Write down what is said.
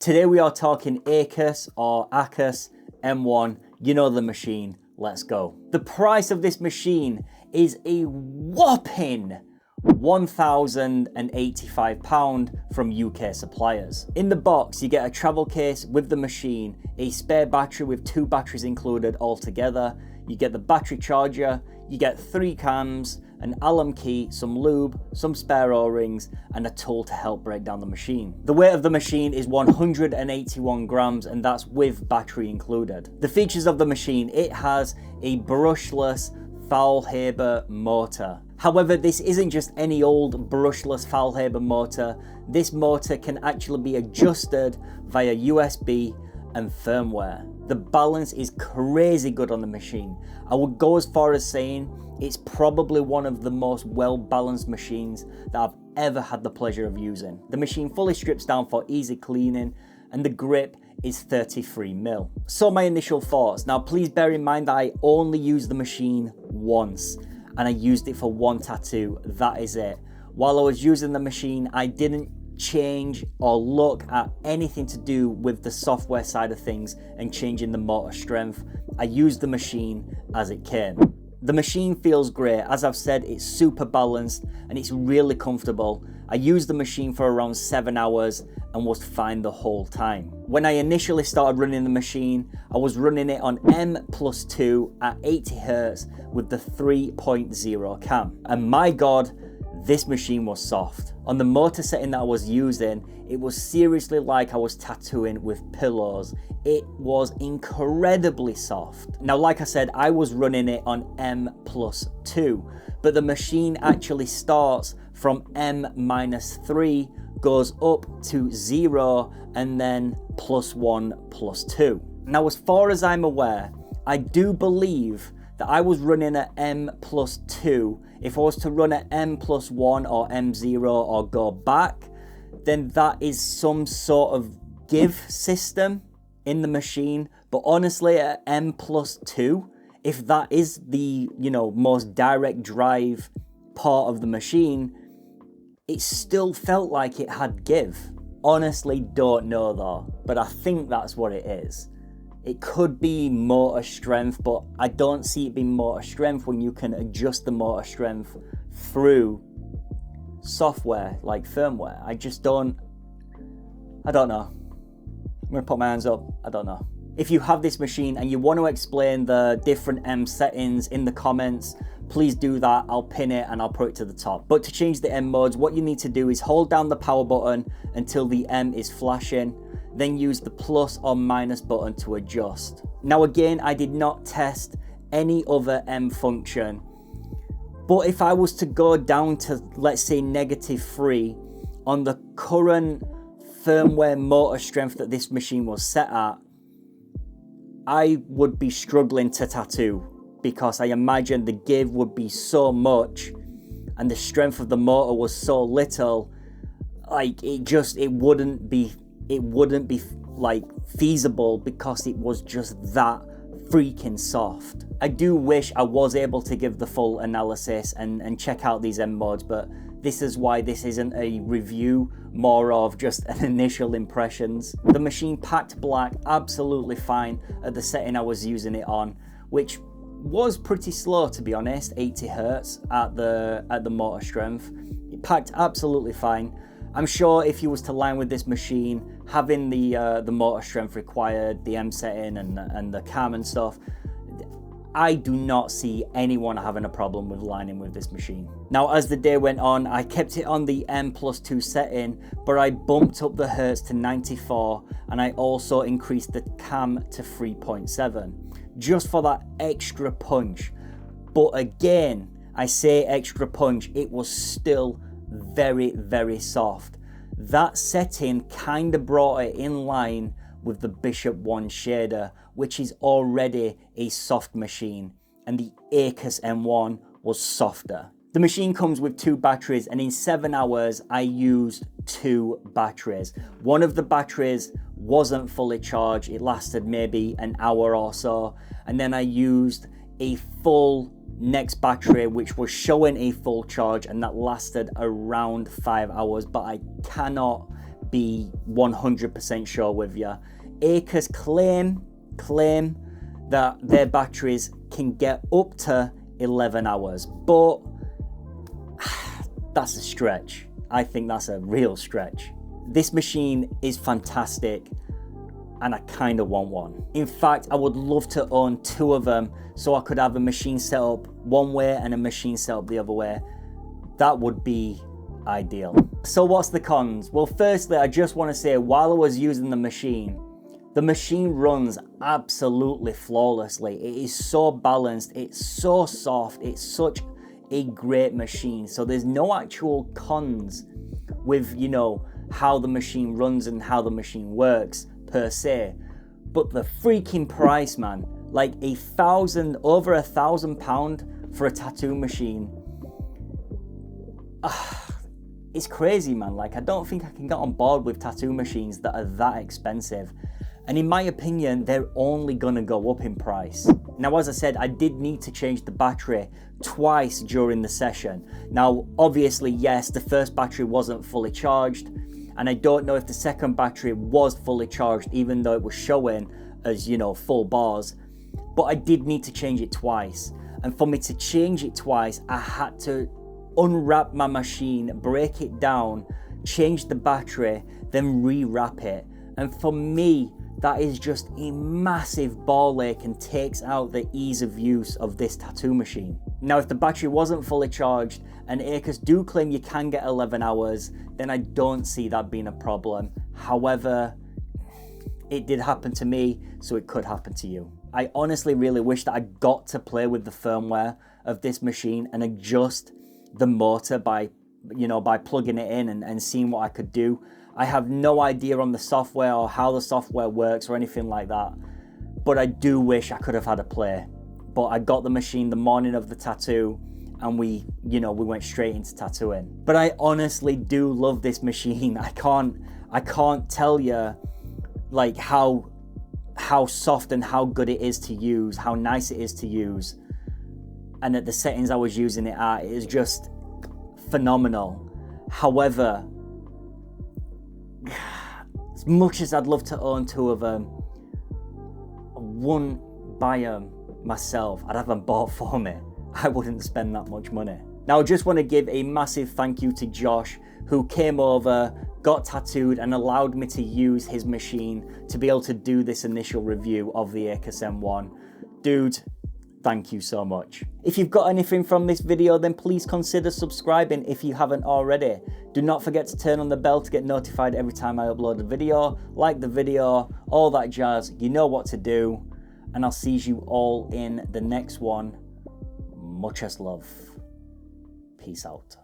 Today we are talking Acus or Acus M1, you know the machine, let's go. The price of this machine is a whopping £1,085 from UK suppliers. In the box you get a travel case with the machine, a spare battery with 2 batteries included altogether, you get the battery charger, you get 3 cams, an Allen key, some lube, some spare O-rings, and a tool to help break down the machine. The weight of the machine is 181 grams, and that's with battery included. The features of the machine: it has a brushless Faulhaber motor. However, this isn't just any old brushless Faulhaber motor. This motor can actually be adjusted via USB and firmware. The balance is crazy good on the machine. I would go as far as saying it's probably one of the most well-balanced machines that I've ever had the pleasure of using. The machine fully strips down for easy cleaning, and the grip is 33mm. So my initial thoughts. Now please bear in mind that I only used the machine once, and I used it for one tattoo, that is it. While I was using the machine, I didn't change or look at anything to do with the software side of things and changing the motor strength. I used the machine as it came. The machine feels great. As I've said, it's super balanced and it's really comfortable. I used the machine for around 7 hours and was fine the whole time. When I initially started running the machine, I was running it on M+2 at 80Hz with the 3.0 cam. And my God, this machine was soft. On the motor setting that I was using, it was seriously like I was tattooing with pillows. It was incredibly soft. Now, like I said, I was running it on M+2, but the machine actually starts from M-3, goes up to 0, and then +1, +2. Now, as far as I'm aware, I do believe that I was running at M+2. If I was to run at M+1 or M0 or go back, then that is some sort of give system in the machine. But honestly, at M+2, if that is the, most direct drive part of the machine, it still felt like it had give. Honestly, don't know though, but I think that's what it is. It could be motor strength, but I don't see it being motor strength when you can adjust the motor strength through software like firmware. I don't know. I'm gonna put my hands up, I don't know. If you have this machine and you want to explain the different M settings in the comments, please do that. I'll pin it and I'll put it to the top. But to change the M modes, what you need to do is hold down the power button until the M is flashing, then use the plus or minus button to adjust. Now again, I did not test any other M function, but if I was to go down to, let's say, -3 on the current firmware motor strength that this machine was set at, I would be struggling to tattoo, because I imagine the give would be so much and the strength of the motor was so little, like it wouldn't be like feasible, because it was just that freaking soft. I do wish I was able to give the full analysis and check out these M modes, but this is why this isn't a review, more of just an initial impressions. The machine packed black absolutely fine at the setting I was using it on, which was pretty slow to be honest, 80Hz at the motor strength. It packed absolutely fine. I'm sure if you was to line with this machine, having the motor strength required, the M setting and the cam and stuff, I do not see anyone having a problem with lining with this machine. Now, as the day went on, I kept it on the M+2 setting, but I bumped up the hertz to 94, and I also increased the cam to 3.7, just for that extra punch. But again, I say extra punch, it was still very, very soft. That setting kind of brought it in line with the Bishop 1 shader, which is already a soft machine, and the Acus M1 was softer. The machine comes with 2 batteries, and in 7 hours I used 2 batteries. One of the batteries wasn't fully charged, it lasted maybe an hour or so, and then I used a full next battery which was showing a full charge, and that lasted around 5 hours, but I cannot be 100% sure with you. Acus claim that their batteries can get up to 11 hours, but that's a stretch. I think that's a real stretch. This machine is fantastic and I kind of want one. In fact, I would love to own 2 of them so I could have a machine set up one way and a machine set up the other way. That would be ideal. So what's the cons? Well, firstly, I just want to say, while I was using the machine runs absolutely flawlessly. It is so balanced, it's so soft, it's such a great machine. So there's no actual cons with, you know, how the machine runs and how the machine works per se. But the freaking price, man, like over £1,000 for a tattoo machine. It's crazy, man. Like, I don't think I can get on board with tattoo machines that are that expensive. And in my opinion, they're only gonna go up in price. Now, as I said, I did need to change the battery twice during the session. Now, obviously, yes, the first battery wasn't fully charged, and I don't know if the second battery was fully charged, even though it was showing as, you know, full bars. But I did need to change it twice. And for me to change it twice, I had to unwrap my machine, break it down, change the battery, then rewrap it. And for me, that is just a massive ball ache and takes out the ease of use of this tattoo machine. Now, if the battery wasn't fully charged and Acus do claim you can get 11 hours, then I don't see that being a problem. However, it did happen to me, so it could happen to you. I honestly really wish that I got to play with the firmware of this machine and adjust the motor by plugging it in and seeing what I could do. I have no idea on the software or how the software works or anything like that, but I do wish I could have had a play. But I got the machine the morning of the tattoo and we went straight into tattooing. But I honestly do love this machine. I can't tell you like how soft and how good it is to use, how nice it is to use. And at the settings I was using it at, it is just phenomenal. However, as much as I'd love to own 2 of them, I wouldn't buy them myself. I'd have them bought for me. I wouldn't spend that much money. Now, I just want to give a massive thank you to Josh, who came over, got tattooed, and allowed me to use his machine to be able to do this initial review of the Acus M1. Dude, thank you so much. If you've got anything from this video, then please consider subscribing if you haven't already. Do not forget to turn on the bell to get notified every time I upload a video. Like the video, all that jazz. You know what to do. And I'll see you all in the next one. Muchas love. Peace out.